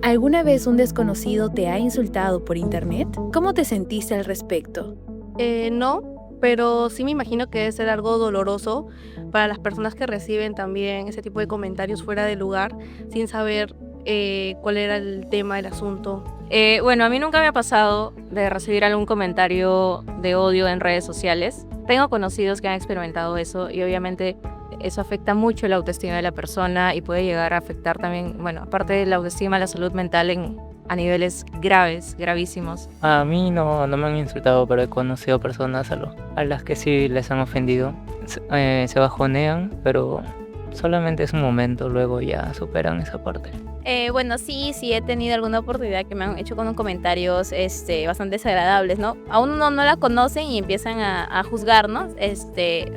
¿Alguna vez un desconocido te ha insultado por internet? ¿Cómo te sentiste al respecto? No, pero sí me imagino que debe ser algo doloroso para las personas que reciben también ese tipo de comentarios fuera de lugar, sin saber cuál era el tema del asunto. Bueno, a mí nunca me ha pasado de recibir algún comentario de odio en redes sociales. Tengo conocidos que han experimentado eso y obviamente eso afecta mucho la autoestima de la persona y puede llegar a afectar también, bueno, aparte de la autoestima, la salud mental a niveles graves, gravísimos. A mí no me han insultado, pero he conocido personas a las que sí les han ofendido. Se bajonean, pero solamente es un momento, luego ya superan esa parte. Bueno, sí he tenido alguna oportunidad que me han hecho con comentarios bastante desagradables, ¿no? A uno no la conocen y empiezan a juzgar, ¿no?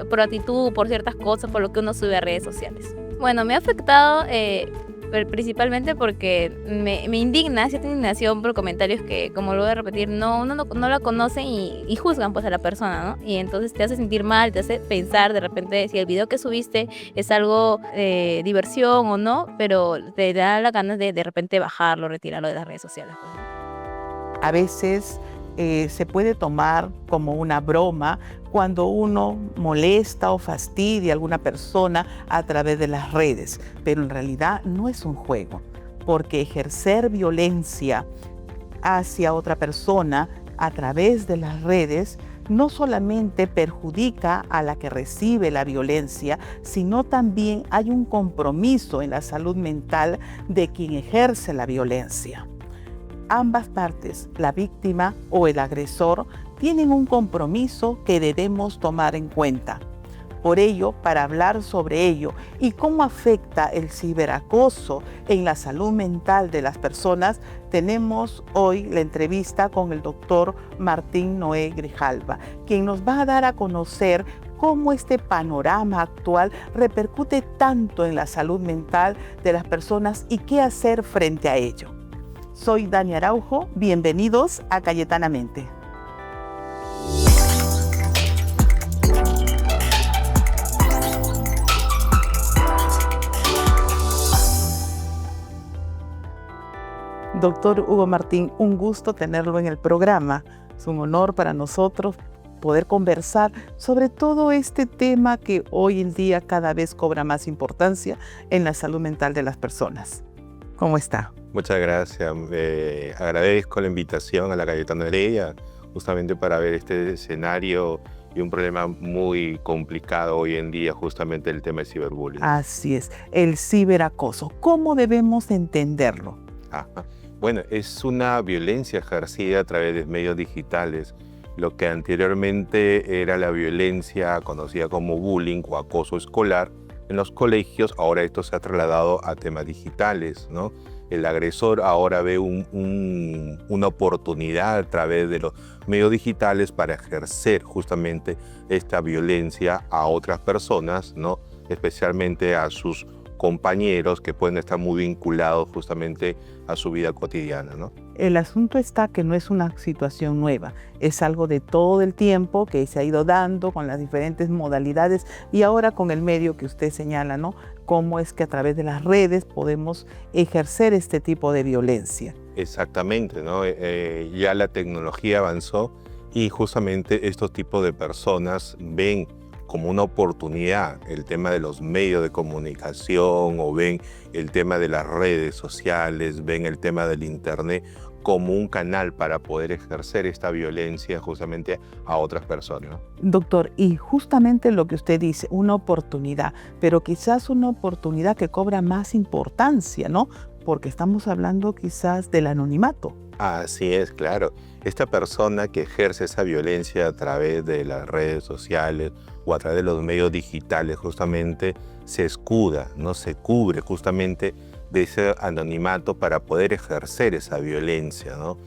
Por actitud, por ciertas cosas, por lo que uno sube a redes sociales. Bueno, me ha afectado principalmente porque me indigna, cierta indignación por comentarios que, como lo voy a repetir, uno no la conocen y juzgan pues a la persona, ¿no? Y entonces te hace sentir mal, te hace pensar de repente si el video que subiste es algo de diversión o no, pero te da la ganas de repente bajarlo, retirarlo de las redes sociales, pues, ¿no? A veces se puede tomar como una broma cuando uno molesta o fastidia a alguna persona a través de las redes, pero en realidad no es un juego, porque ejercer violencia hacia otra persona a través de las redes no solamente perjudica a la que recibe la violencia, sino también hay un compromiso en la salud mental de quien ejerce la violencia. Ambas partes, la víctima o el agresor, tienen un compromiso que debemos tomar en cuenta. Por ello, para hablar sobre ello y cómo afecta el ciberacoso en la salud mental de las personas, tenemos hoy la entrevista con el doctor Martín Noé Grijalva, quien nos va a dar a conocer cómo este panorama actual repercute tanto en la salud mental de las personas y qué hacer frente a ello. Soy Dani Araujo, bienvenidos a Cayetanamente. Doctor Hugo Martín, un gusto tenerlo en el programa. Es un honor para nosotros poder conversar sobre todo este tema que hoy en día cada vez cobra más importancia en la salud mental de las personas. ¿Cómo está? Muchas gracias. Agradezco la invitación a la Cayetano Heredia, justamente para ver este escenario y un problema muy complicado hoy en día, justamente el tema del ciberbullying. Así es, el ciberacoso. ¿Cómo debemos entenderlo? Ajá. Bueno, es una violencia ejercida a través de medios digitales. Lo que anteriormente era la violencia conocida como bullying o acoso escolar en los colegios, ahora esto se ha trasladado a temas digitales, ¿no? El agresor ahora ve una oportunidad a través de los medios digitales para ejercer justamente esta violencia a otras personas, ¿no? Especialmente a sus compañeros que pueden estar muy vinculados justamente a su vida cotidiana, ¿no? El asunto está que no es una situación nueva, es algo de todo el tiempo que se ha ido dando con las diferentes modalidades y ahora con el medio que usted señala, ¿no? Cómo es que a través de las redes podemos ejercer este tipo de violencia. Exactamente, ¿no? Ya la tecnología avanzó y justamente estos tipos de personas ven como una oportunidad el tema de los medios de comunicación o ven el tema de las redes sociales, ven el tema del internet como un canal para poder ejercer esta violencia justamente a otras personas, ¿no? Doctor, y justamente lo que usted dice, una oportunidad, pero quizás una oportunidad que cobra más importancia, ¿no? Porque estamos hablando quizás del anonimato. Así es, claro. Esta persona que ejerce esa violencia a través de las redes sociales o a través de los medios digitales justamente se escuda, ¿no? Se cubre justamente de ese anonimato para poder ejercer esa violencia, ¿no?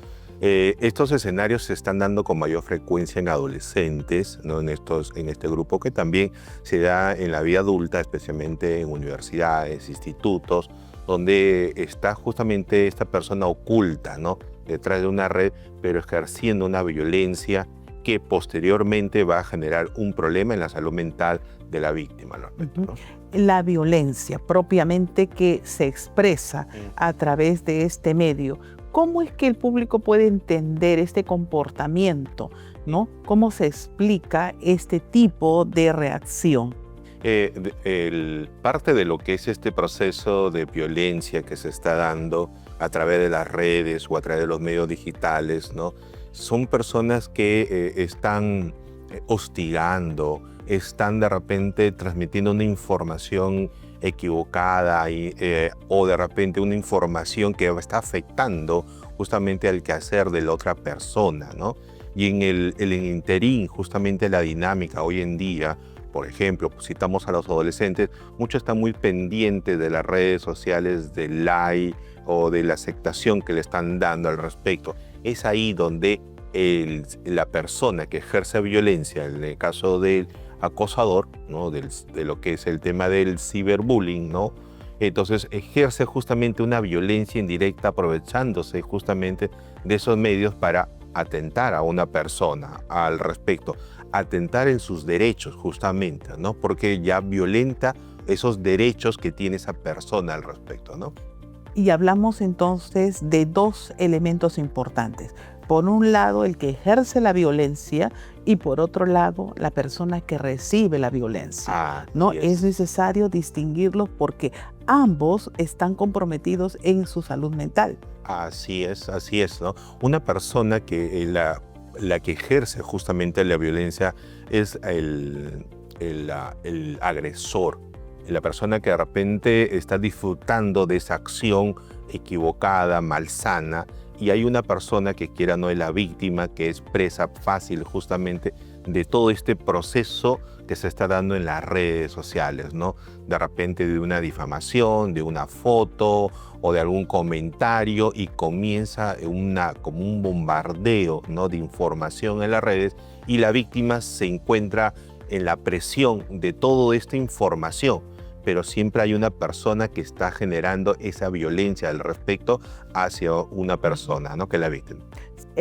Estos escenarios se están dando con mayor frecuencia en adolescentes, ¿no? En este grupo que también se da en la vida adulta, especialmente en universidades, institutos, donde está justamente esta persona oculta, ¿no? Detrás de una red, pero ejerciendo una violencia que posteriormente va a generar un problema en la salud mental de la víctima al respecto, ¿no? La violencia propiamente que se expresa a través de este medio, ¿cómo es que el público puede entender este comportamiento, ¿no? ¿Cómo se explica este tipo de reacción? Parte de lo que es este proceso de violencia que se está dando a través de las redes o a través de los medios digitales, ¿no? Son personas que están hostigando, están de repente transmitiendo una información equivocada o de repente una información que está afectando justamente al quehacer de la otra persona, ¿no? Y en el interín, justamente la dinámica hoy en día, por ejemplo, citamos a los adolescentes, muchos están muy pendientes de las redes sociales, del like o de la aceptación que le están dando al respecto. Es ahí donde la persona que ejerce violencia, en el caso del acosador, ¿no? de lo que es el tema del ciberbullying, ¿no? Entonces ejerce justamente una violencia indirecta aprovechándose justamente de esos medios para atentar a una persona al respecto, atentar en sus derechos justamente, ¿no? Porque ya violenta esos derechos que tiene esa persona al respecto, ¿no? Y hablamos entonces de dos elementos importantes. Por un lado, el que ejerce la violencia y por otro lado, la persona que recibe la violencia. ¿No? Es necesario distinguirlos porque ambos están comprometidos en su salud mental. Así es, ¿no? Una persona que la que ejerce justamente la violencia es el agresor, la persona que de repente está disfrutando de esa acción equivocada, malsana, y hay una persona que quiera o no es la víctima, que es presa fácil justamente de todo este proceso que se está dando en las redes sociales, ¿no? De repente de una difamación, de una foto o de algún comentario y comienza como un bombardeo, ¿no? De información en las redes y la víctima se encuentra en la presión de toda esta información, pero siempre hay una persona que está generando esa violencia al respecto hacia una persona, ¿no? Que es la víctima.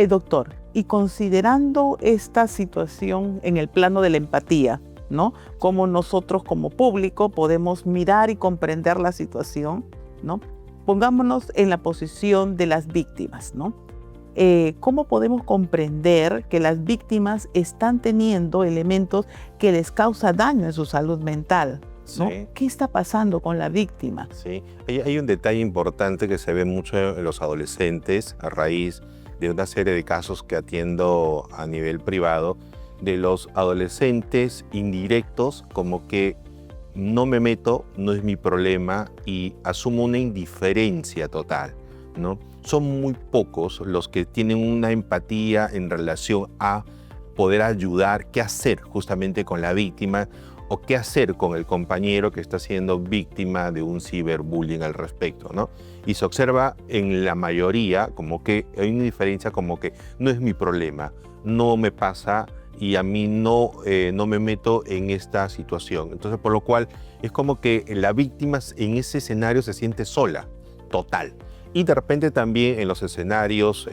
Doctor, y considerando esta situación en el plano de la empatía, ¿no? Cómo nosotros como público podemos mirar y comprender la situación, ¿no? Pongámonos en la posición de las víctimas, ¿no? ¿Cómo podemos comprender que las víctimas están teniendo elementos que les causa daño en su salud mental? ¿No? Sí. ¿Qué está pasando con la víctima? Sí, hay un detalle importante que se ve mucho en los adolescentes a raíz de una serie de casos que atiendo a nivel privado, de los adolescentes indirectos, como que no me meto, no es mi problema y asumo una indiferencia total, ¿no? Son muy pocos los que tienen una empatía en relación a poder ayudar, qué hacer justamente con la víctima o qué hacer con el compañero que está siendo víctima de un ciberbullying al respecto, ¿no? Y se observa en la mayoría como que hay una diferencia como que no es mi problema, no me pasa y a mí no me meto en esta situación. Entonces, por lo cual es como que la víctima en ese escenario se siente sola, total. Y de repente también en los escenarios,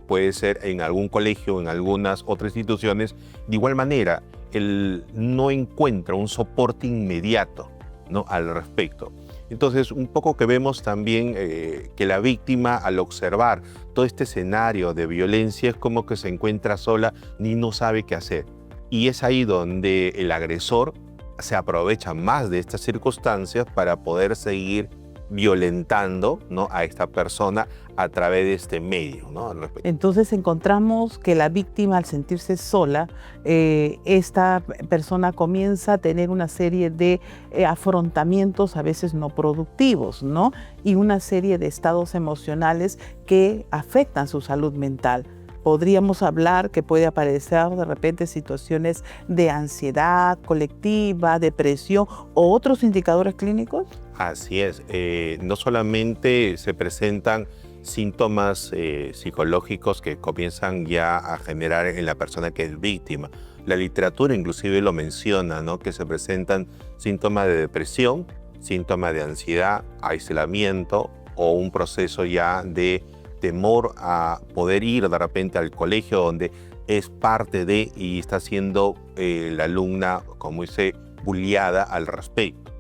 puede ser en algún colegio, en algunas otras instituciones, de igual manera, él no encuentra un soporte inmediato, ¿no? Al respecto. Entonces, un poco que vemos también que la víctima, al observar todo este escenario de violencia, es como que se encuentra sola ni no sabe qué hacer. Y es ahí donde el agresor se aprovecha más de estas circunstancias para poder seguir violentando, ¿no? A esta persona a través de este medio, ¿no? Entonces encontramos que la víctima, al sentirse sola, esta persona comienza a tener una serie de afrontamientos a veces no productivos, ¿no? Y una serie de estados emocionales que afectan su salud mental. Podríamos hablar que puede aparecer de repente situaciones de ansiedad colectiva, depresión o otros indicadores clínicos. Así es, no solamente se presentan síntomas psicológicos que comienzan ya a generar en la persona que es víctima. La literatura inclusive lo menciona, ¿no? Que se presentan síntomas de depresión, síntomas de ansiedad, aislamiento o un proceso ya de temor a poder ir de repente al colegio donde es parte de y está siendo la alumna, como dice, bulliada al respecto.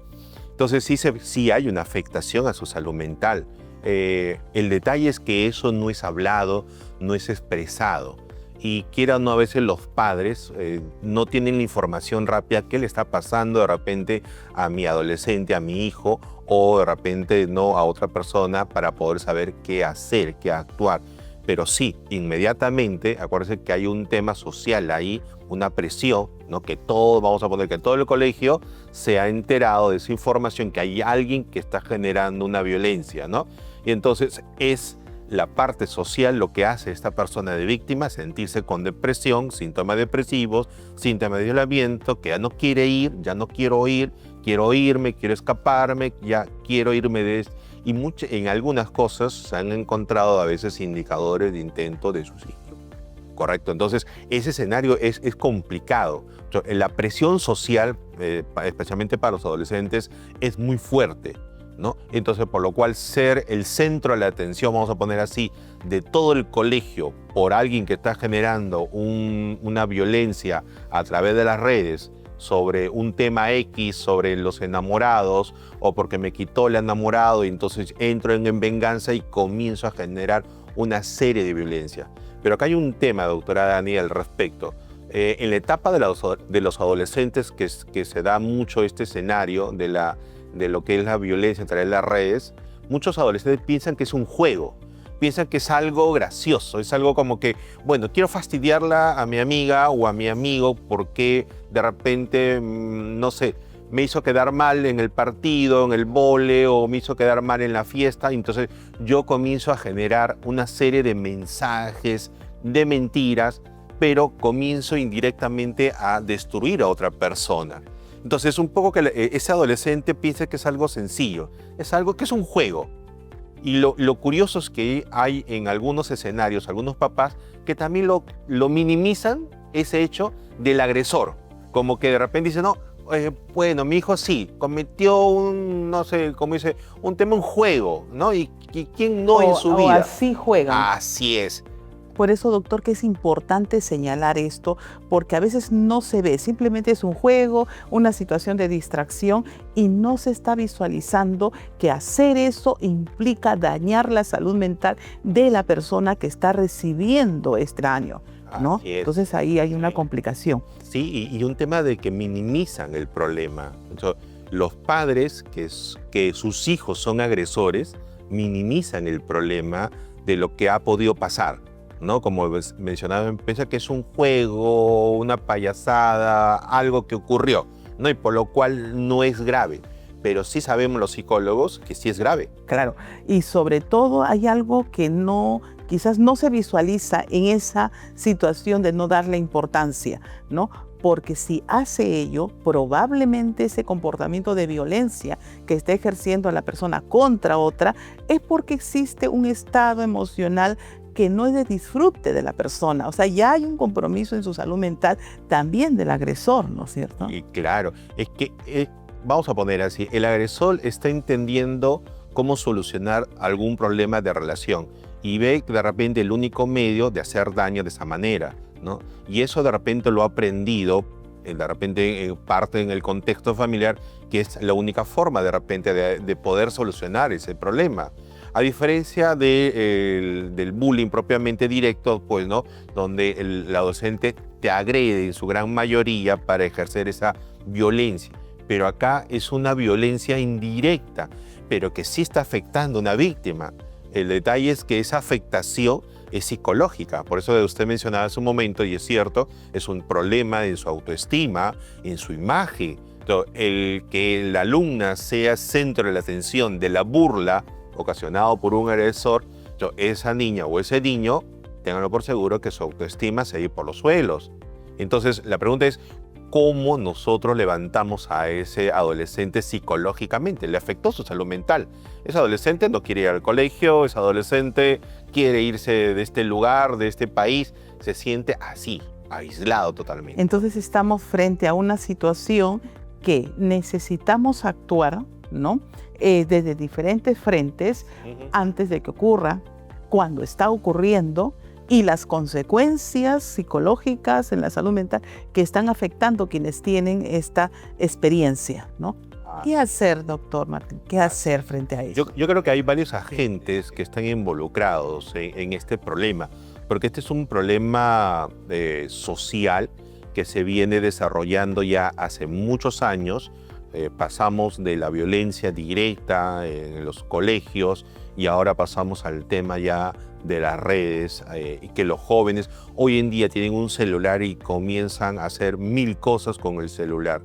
Entonces sí hay una afectación a su salud mental. El detalle es que eso no es hablado, no es expresado. Y quiera o no, a veces los padres no tienen la información rápida qué le está pasando de repente a mi adolescente, a mi hijo, o de repente no a otra persona para poder saber qué hacer, qué actuar. Pero sí, inmediatamente, acuérdense que hay un tema social ahí, una presión, ¿no? Que todo, vamos a poner que todo el colegio se ha enterado de esa información, que hay alguien que está generando una violencia, ¿no? Y entonces es la parte social lo que hace esta persona de víctima sentirse con depresión, síntomas depresivos, síntomas de aislamiento, que ya no quiere ir, ya no quiero ir, quiero irme, quiero escaparme, ya quiero irme de esto. Y en algunas cosas se han encontrado a veces indicadores de intento de suicidio. Correcto, entonces ese escenario es complicado. La presión social, especialmente para los adolescentes, es muy fuerte, ¿no? Entonces, por lo cual ser el centro de la atención, vamos a poner así, de todo el colegio por alguien que está generando una violencia a través de las redes sobre un tema X, sobre los enamorados, o porque me quitó el enamorado y entonces entro en venganza y comienzo a generar una serie de violencia. Pero acá hay un tema, doctora Dani, al respecto. En la etapa de los adolescentes que se da mucho este escenario de lo que es la violencia a través de las redes, muchos adolescentes piensan que es un juego, piensan que es algo gracioso, es algo como que, bueno, quiero fastidiarla a mi amiga o a mi amigo porque de repente, no sé, me hizo quedar mal en el partido, en el vole, o me hizo quedar mal en la fiesta, y entonces yo comienzo a generar una serie de mensajes, de mentiras, pero comienzo indirectamente a destruir a otra persona. Entonces, un poco que ese adolescente piensa que es algo sencillo, es algo que es un juego. Y lo curioso es que hay en algunos escenarios, algunos papás, que también lo minimizan, ese hecho del agresor. Como que de repente dicen, no, bueno, mi hijo sí, cometió no sé, como dice, un tema, un juego, ¿no? Y ¿quién no en su vida? Así juegan. Así es. Por eso, doctor, que es importante señalar esto, porque a veces no se ve, simplemente es un juego, una situación de distracción y no se está visualizando que hacer eso implica dañar la salud mental de la persona que está recibiendo este daño, ¿no? Entonces ahí hay una complicación. Sí, y un tema de que minimizan el problema. Entonces, los padres que sus hijos son agresores minimizan el problema de lo que ha podido pasar, ¿no? Como mencionaba, piensa que es un juego, una payasada, algo que ocurrió, ¿no? Y por lo cual no es grave. Pero sí sabemos los psicólogos que sí es grave. Claro, y sobre todo hay algo que quizás no se visualiza en esa situación de no darle importancia, ¿no? Porque si hace ello, probablemente ese comportamiento de violencia que está ejerciendo la persona contra otra es porque existe un estado emocional que no es de disfrute de la persona. O sea, ya hay un compromiso en su salud mental también del agresor, ¿no es cierto? Y claro, es que, vamos a poner así, el agresor está entendiendo cómo solucionar algún problema de relación y ve de repente el único medio de hacer daño de esa manera, ¿no? Y eso de repente lo ha aprendido, de repente parte en el contexto familiar, que es la única forma de repente de poder solucionar ese problema. A diferencia del bullying propiamente directo, pues, ¿no? Donde el adolescente te agrede en su gran mayoría para ejercer esa violencia. Pero acá es una violencia indirecta, pero que sí está afectando a una víctima. El detalle es que esa afectación es psicológica. Por eso usted mencionaba hace un momento, y es cierto, es un problema en su autoestima, en su imagen. Entonces, el que la alumna sea centro de la atención de la burla ocasionado por un agresor, esa niña o ese niño, ténganlo por seguro que su autoestima se va a ir por los suelos. Entonces, la pregunta es, ¿cómo nosotros levantamos a ese adolescente psicológicamente? Le afectó su salud mental. Ese adolescente no quiere ir al colegio, ese adolescente quiere irse de este lugar, de este país, se siente así, aislado totalmente. Entonces estamos frente a una situación que necesitamos actuar, ¿no? Desde diferentes frentes antes de que ocurra, cuando está ocurriendo y las consecuencias psicológicas en la salud mental que están afectando quienes tienen esta experiencia, ¿no? ¿Qué hacer, doctor Martín? ¿Qué hacer frente a eso? Yo creo que hay varios agentes que están involucrados en este problema, porque este es un problema social que se viene desarrollando ya hace muchos años. Pasamos de la violencia directa en los colegios y ahora pasamos al tema ya de las redes y que los jóvenes hoy en día tienen un celular y comienzan a hacer 1000 cosas con el celular.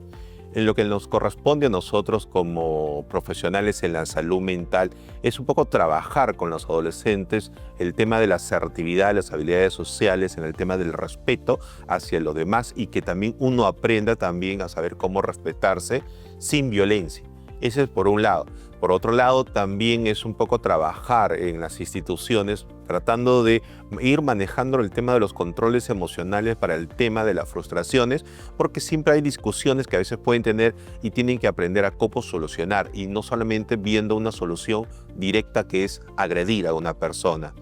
En lo que nos corresponde a nosotros como profesionales en la salud mental es un poco trabajar con los adolescentes el tema de la asertividad, las habilidades sociales, en el tema del respeto hacia los demás y que también uno aprenda también a saber cómo respetarse sin violencia. Ese es por un lado. Por otro lado, también es un poco trabajar en las instituciones tratando de ir manejando el tema de los controles emocionales para el tema de las frustraciones, porque siempre hay discusiones que a veces pueden tener y tienen que aprender a cómo solucionar y no solamente viendo una solución directa que es agredir a una persona.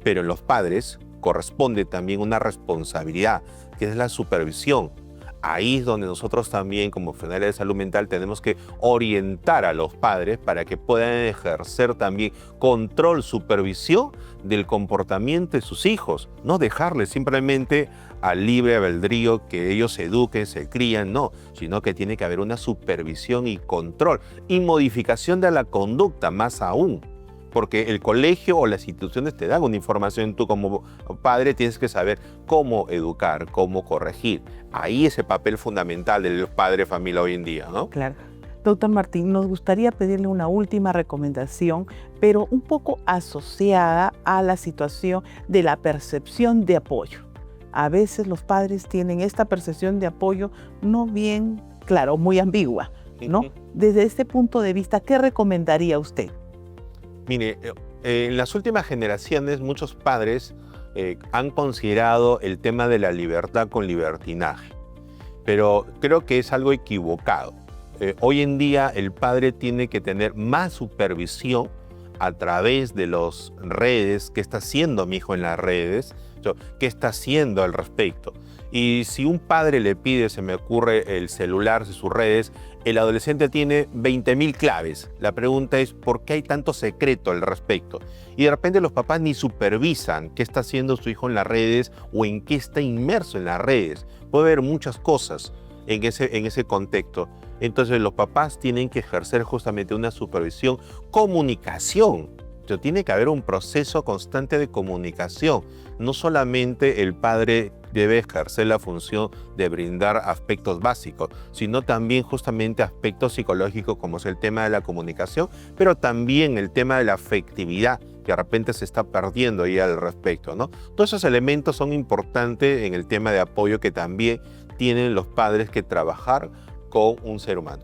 Pero en los padres corresponde también una responsabilidad, que es la supervisión. Ahí es donde nosotros también, como profesionales de salud mental, tenemos que orientar a los padres para que puedan ejercer también control, supervisión del comportamiento de sus hijos. No dejarles simplemente al libre albedrío que ellos se eduquen, se crían, no, sino que tiene que haber una supervisión y control y modificación de la conducta más aún. Porque el colegio o las instituciones te dan una información, tú como padre tienes que saber cómo educar, cómo corregir. Ahí es el papel fundamental del padre de familia hoy en día, ¿no? Claro. Doctor Martín, nos gustaría pedirle una última recomendación, pero un poco asociada a la situación de la percepción de apoyo. A veces los padres tienen esta percepción de apoyo no bien, claro, muy ambigua, ¿no? Desde este punto de vista, ¿qué recomendaría usted? Mire, en las últimas generaciones muchos padres han considerado el tema de la libertad con libertinaje, pero creo que es algo equivocado. Hoy en día el padre tiene que tener más supervisión a través de las redes, qué está haciendo mi hijo en las redes, qué está haciendo al respecto. Y si un padre le pide, se me ocurre, el celular de sus redes, el adolescente tiene 20.000 claves. La pregunta es, ¿por qué hay tanto secreto al respecto? Y de repente los papás ni supervisan qué está haciendo su hijo en las redes o en qué está inmerso en las redes. Puede haber muchas cosas en ese contexto. Entonces los papás tienen que ejercer justamente una supervisión, comunicación. Tiene que haber un proceso constante de comunicación. No solamente el padre debe ejercer la función de brindar aspectos básicos, sino también justamente aspectos psicológicos como es el tema de la comunicación, pero también el tema de la afectividad, que de repente se está perdiendo ahí al respecto, ¿no? Todos esos elementos son importantes en el tema de apoyo que también tienen los padres que trabajar con un ser humano.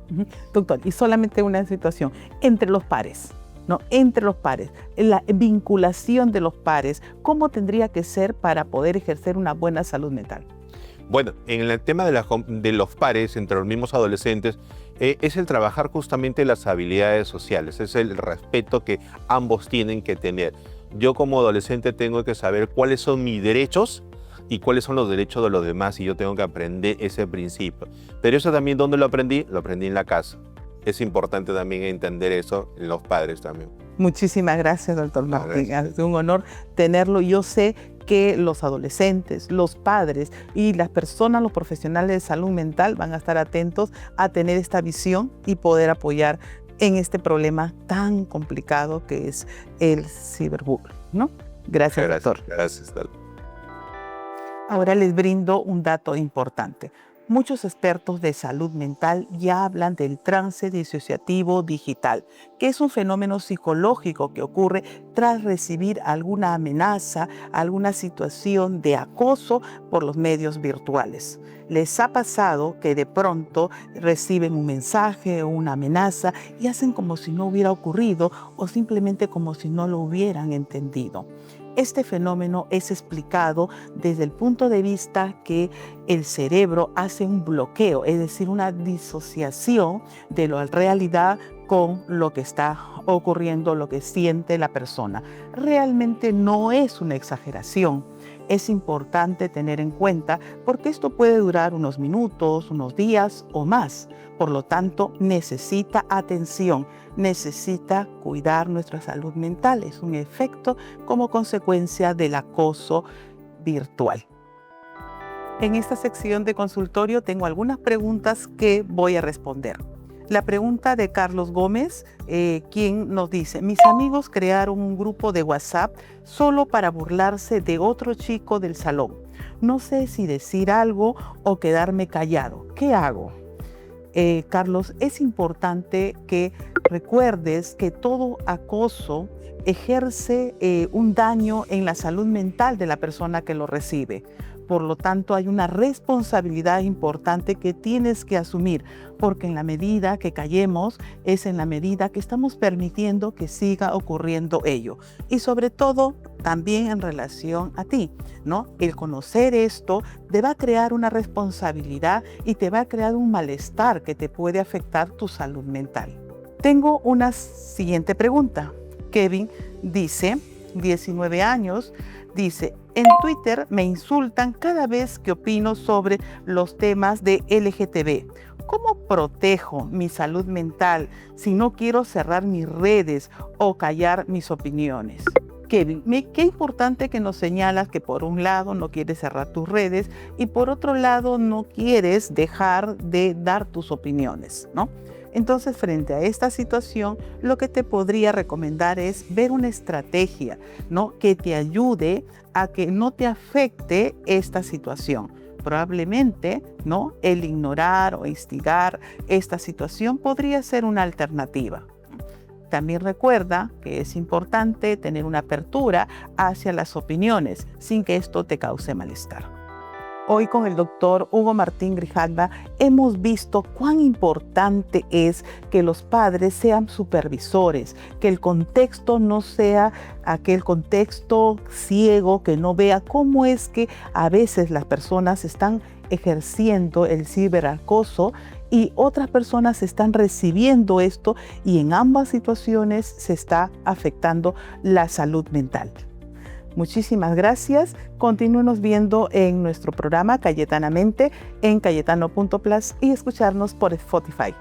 Doctor, y solamente una situación entre los pares. ¿No? Entre los pares, la vinculación de los pares, ¿cómo tendría que ser para poder ejercer una buena salud mental? Bueno, en el tema de los pares entre los mismos adolescentes, es el trabajar justamente las habilidades sociales, es el respeto que ambos tienen que tener. Yo como adolescente tengo que saber cuáles son mis derechos y cuáles son los derechos de los demás y yo tengo que aprender ese principio. Pero eso también, ¿dónde lo aprendí? Lo aprendí en la casa. Es importante también entender eso en los padres también. Muchísimas gracias, doctor Martín. Gracias. Es un honor tenerlo. Yo sé que los adolescentes, los padres y las personas, los profesionales de salud mental van a estar atentos a tener esta visión y poder apoyar en este problema tan complicado que es el ciberbullying, ¿no? Gracias, doctor. Gracias. Ahora les brindo un dato importante. Muchos expertos de salud mental ya hablan del trance disociativo digital, que es un fenómeno psicológico que ocurre tras recibir alguna amenaza, alguna situación de acoso por los medios virtuales. ¿Les ha pasado que de pronto reciben un mensaje o una amenaza y hacen como si no hubiera ocurrido o simplemente como si no lo hubieran entendido? Este fenómeno es explicado desde el punto de vista que el cerebro hace un bloqueo, es decir, una disociación de la realidad con lo que está ocurriendo, lo que siente la persona. Realmente no es una exageración. es importante tener en cuenta porque esto puede durar unos minutos, unos días o más. Por lo tanto, necesita atención, necesita cuidar nuestra salud mental. Es un efecto como consecuencia del acoso virtual. En esta sección de consultorio tengo algunas preguntas que voy a responder. La pregunta de Carlos Gómez, quien nos dice: mis amigos crearon un grupo de WhatsApp solo para burlarse de otro chico del salón. No sé si decir algo o quedarme callado. ¿Qué hago? Carlos, es importante que recuerdes que todo acoso ejerce un daño en la salud mental de la persona que lo recibe. Por lo tanto, hay una responsabilidad importante que tienes que asumir, porque en la medida que callemos es en la medida que estamos permitiendo que siga ocurriendo ello. Y sobre todo, también en relación a ti, ¿no? El conocer esto te va a crear una responsabilidad y te va a crear un malestar que te puede afectar tu salud mental. Tengo una siguiente pregunta. Kevin dice, 19 años, dice: en Twitter me insultan cada vez que opino sobre los temas de LGTB. ¿Cómo protejo mi salud mental si no quiero cerrar mis redes o callar mis opiniones? Kevin, qué importante que nos señalas que por un lado no quieres cerrar tus redes y por otro lado no quieres dejar de dar tus opiniones, ¿no? Entonces, frente a esta situación, lo que te podría recomendar es ver una estrategia, ¿no?, que te ayude a que no te afecte esta situación. Probablemente, ¿no?, el ignorar o instigar esta situación podría ser una alternativa. También recuerda que es importante tener una apertura hacia las opiniones sin que esto te cause malestar. Hoy con el doctor Hugo Martín Grijalva hemos visto cuán importante es que los padres sean supervisores, que el contexto no sea aquel contexto ciego que no vea cómo es que a veces las personas están ejerciendo el ciberacoso y otras personas están recibiendo esto y en ambas situaciones se está afectando la salud mental. Muchísimas gracias. Continúenos viendo en nuestro programa Cayetanamente en cayetano.plus y escucharnos por Spotify.